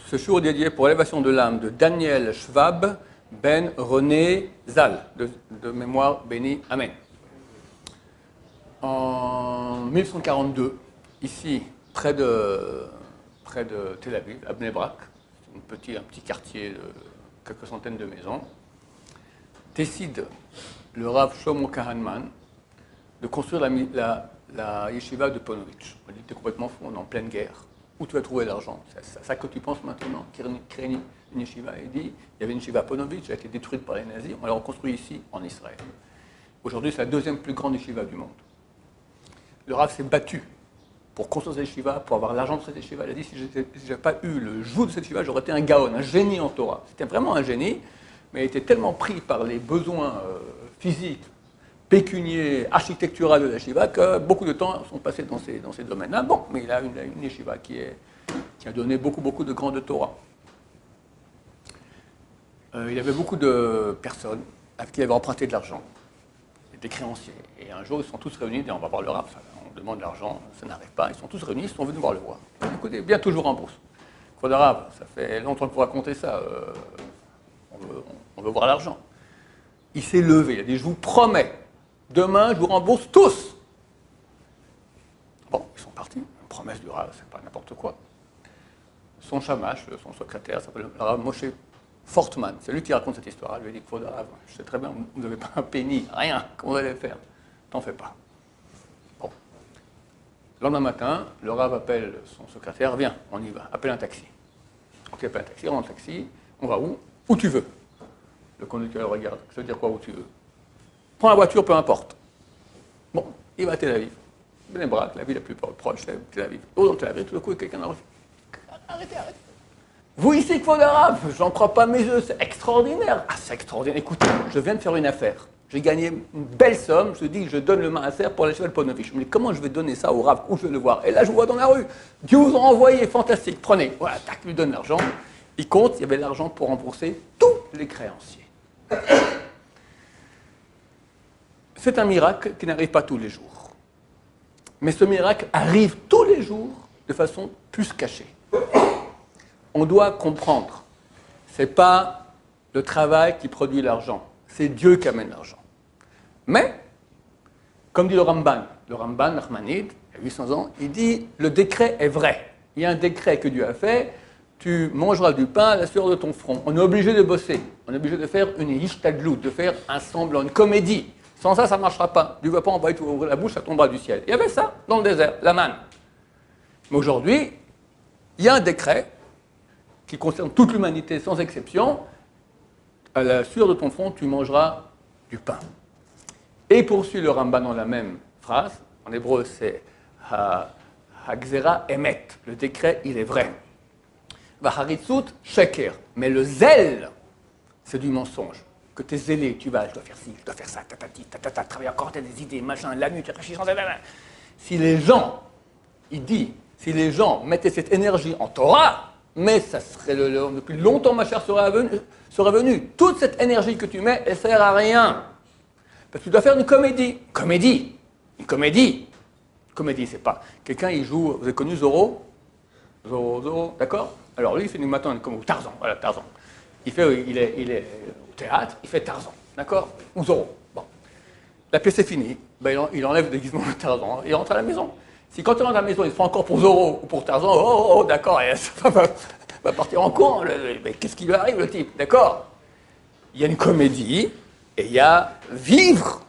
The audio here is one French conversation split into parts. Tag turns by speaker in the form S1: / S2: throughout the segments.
S1: Ce jour est dédié pour l'élévation de l'âme de Daniel Schwab Ben René Zal, de mémoire bénie. Amen. En 1142, ici, près de Tel Aviv, à Bnei Brak, un petit quartier de quelques centaines de maisons, décide le Rav Shlomo Kahanman de construire la yeshiva de Ponovitch. On dit que tu es complètement fou, on est en pleine guerre. Où tu vas trouver l'argent? C'est ça que tu penses maintenant, créer une yeshiva. Il dit, il y avait une yeshiva à Ponovitch, elle a été détruite par les nazis, on l'a reconstruite ici, en Israël. Aujourd'hui, c'est la deuxième plus grande yeshiva du monde. Le Rav s'est battu pour construire cette yeshiva, pour avoir l'argent de cette yeshiva. Il a dit, si je n'avais pas eu le joug de cette yeshiva, j'aurais été un gaon, un génie en Torah. C'était vraiment un génie, mais il était tellement pris par les besoins physiques, pécunier, architectural de la yeshiva, que beaucoup de temps sont passés dans ces domaines-là. Bon, mais il a une yeshiva qui a donné beaucoup de grandes Torah. Il y avait beaucoup de personnes avec qui il avait emprunté de l'argent, des créanciers. Et un jour, ils sont tous réunis, et on va voir le Rav, on demande de l'argent, ça n'arrive pas. Ils sont tous réunis, ils sont venus voir le roi. Écoutez, bien toujours en bourse. Quoi de Rav, ça fait longtemps que vous racontez ça, on veut voir l'argent. Il s'est levé, il a dit, je vous promets, demain, je vous rembourse tous. Bon, ils sont partis. Une promesse du Rav, c'est pas n'importe quoi. Son chamash, son secrétaire, s'appelle le Rav Moshe Fortman. C'est lui qui raconte cette histoire. Il lui a dit, Rav, je sais très bien, vous n'avez pas un penny, rien. Comment vous allez faire? T'en fais pas. Bon. Le lendemain matin, le Rav appelle son secrétaire, viens, on y va, appelle un taxi. Ok, appelle un taxi, on rentre en taxi, on va où? Où tu veux. Le conducteur le regarde, ça veut dire quoi, où tu veux? Prends la voiture, peu importe. Bon, il va à Tel Aviv. Bnei Brak, la ville la plus proche, c'est Tel Aviv. Oh, dans Tel Aviv, tout d'un coup, quelqu'un a refait. Arrêtez. Vous ici, Kvod Arav, j'en crois pas mes yeux, c'est extraordinaire. Ah, c'est extraordinaire. Écoutez, je viens de faire une affaire. J'ai gagné une belle somme. Je dis que je donne le maaser pour la cheval Ponovitch. Je me dis, comment je vais donner ça au Rav? Où je vais le voir? Et là, je vous vois dans la rue. Dieu vous a envoyé, fantastique. Prenez. Voilà, tac, lui donne l'argent. Il compte, il y avait l'argent pour rembourser tous les créanciers. C'est un miracle qui n'arrive pas tous les jours. Mais ce miracle arrive tous les jours de façon plus cachée. On doit comprendre, ce n'est pas le travail qui produit l'argent, c'est Dieu qui amène l'argent. Mais, comme dit le Ramban Nachmanide, il y a 800 ans, il dit, le décret est vrai. Il y a un décret que Dieu a fait, tu mangeras du pain à la sueur de ton front. On est obligé de bosser, on est obligé de faire une ishtadlout, de faire un semblant, une comédie. Sans ça, ça ne marchera pas. Dieu ne va pas envoyer tout ouvrir la bouche, ça tombera du ciel. Il y avait ça dans le désert, la manne. Mais aujourd'hui, il y a un décret qui concerne toute l'humanité sans exception. À la sueur de ton front, tu mangeras du pain. Et poursuit le Ramban dans la même phrase. En hébreu, c'est Hagzera Emet. Le décret, il est vrai. Vaharitzut Sheker. Mais le zèle, c'est du mensonge. Que tu es zélé, je dois faire ci, je dois faire ça, travailler encore, tu as des idées, machin, la nuit, tu réfléchis sans... Si les gens, il dit, si les gens mettaient cette énergie en Torah, mais ça serait depuis longtemps, ma chère, serait venue. Toute cette énergie que tu mets, elle ne sert à rien. Parce que tu dois faire une comédie. Une comédie, c'est pas... Quelqu'un, il joue... Vous avez connu Zorro, d'accord? Alors lui, il fait du matin, comme Tarzan, voilà, Tarzan. Il est au théâtre, il fait Tarzan, d'accord? Ou Zorro. Bon. La pièce est finie, ben, il enlève le déguisement de Tarzan, il rentre à la maison. Si quand il rentre à la maison, il se prend encore pour Zorro ou pour Tarzan, d'accord, ça va partir en courant. Mais qu'est-ce qui lui arrive, le type? D'accord? Il y a une comédie et il y a vivre.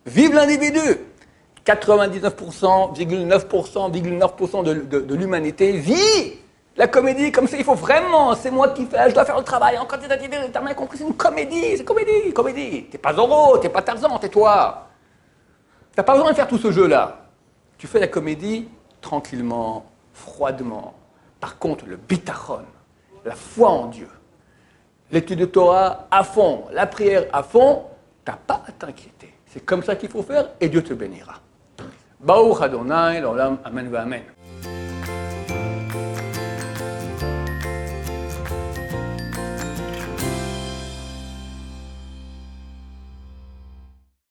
S1: Vive l'individu. 99,9% de l'humanité vit la comédie comme ça. Il faut vraiment, c'est moi qui fais, je dois faire le travail. En quantitatif, t'as bien compris, c'est une comédie, c'est comédie. T'es pas Zorro, t'es pas Tarzan, tais-toi. T'as pas besoin de faire tout ce jeu-là. Tu fais la comédie tranquillement, froidement. Par contre, le bitachon, la foi en Dieu, l'étude de Torah à fond, la prière à fond, t'as pas à t'inquiéter. C'est comme ça qu'il faut faire et Dieu te bénira. Baruch Adonai, l'olam, amen, amen.